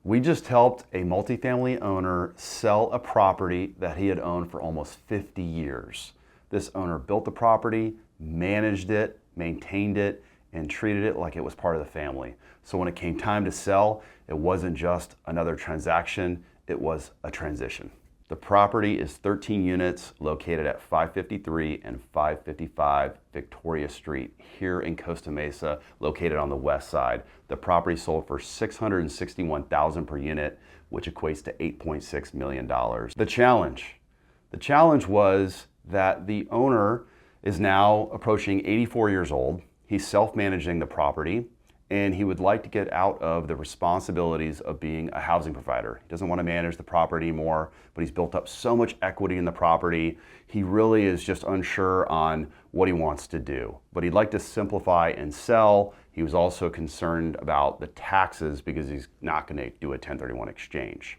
We just helped a multifamily owner sell a property that he had owned for almost 50 years. This owner built the property, managed it, maintained it, and treated it like it was part of the family. So when it came time to sell, it wasn't just another transaction, it was a transition. The property is 13 units located at 553 and 555 Victoria Street here in Costa Mesa, located on the west side. The property sold for $661,000 per unit, which equates to $8.6 million. The challenge was that the owner is now approaching 84 years old. He's self-managing the property, and he would like to get out of the responsibilities of being a housing provider. He doesn't want to manage the property anymore, but he's built up so much equity in the property, he really is just unsure on what he wants to do. But he'd like to simplify and sell. He was also concerned about the taxes because he's not going to do a 1031 exchange.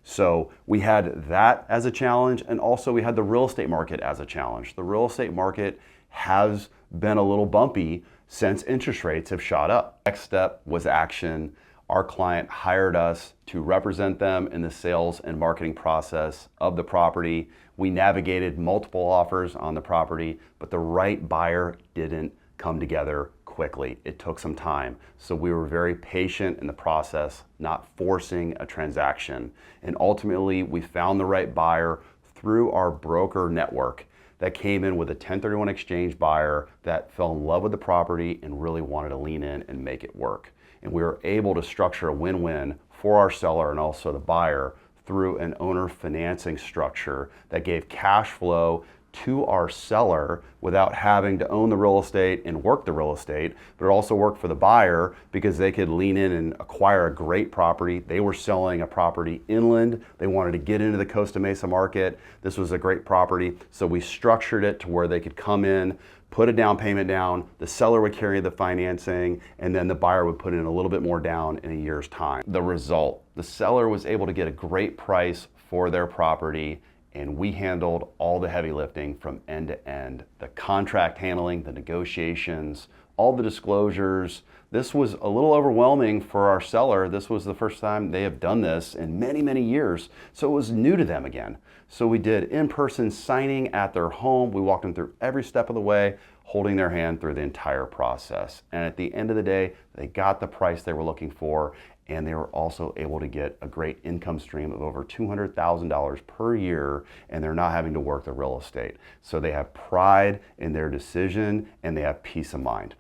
So we had that as a challenge, and also we had the real estate market as a challenge. The real estate market has been a little bumpy since interest rates have shot up. Next step was action. Our client hired us to represent them in the sales and marketing process of the property. We navigated multiple offers on the property, but the right buyer didn't come together quickly. It took some time. So we were very patient in the process, not forcing a transaction. And ultimately, we found the right buyer through our broker network that came in with a 1031 exchange buyer that fell in love with the property and really wanted to lean in and make it work. And we were able to structure a win-win for our seller and also the buyer through an owner financing structure that gave cash flow to our seller without having to own the real estate and work the real estate, but it also worked for the buyer because they could lean in and acquire a great property. They were selling a property inland. They wanted to get into the Costa Mesa market. This was a great property, so we structured it to where they could come in, put a down payment down, the seller would carry the financing, and then the buyer would put in a little bit more down in a year's time. The result, the seller was able to get a great price for their property, and we handled all the heavy lifting from end to end. The contract handling, the negotiations, all the disclosures. This was a little overwhelming for our seller. This was the first time they have done this in many, many years. So it was new to them again. So we did in-person signing at their home. We walked them through every step of the way, holding their hand through the entire process. And at the end of the day, they got the price they were looking for, and they were also able to get a great income stream of over $200,000 per year, and they're not having to work the real estate. So they have pride in their decision, and they have peace of mind.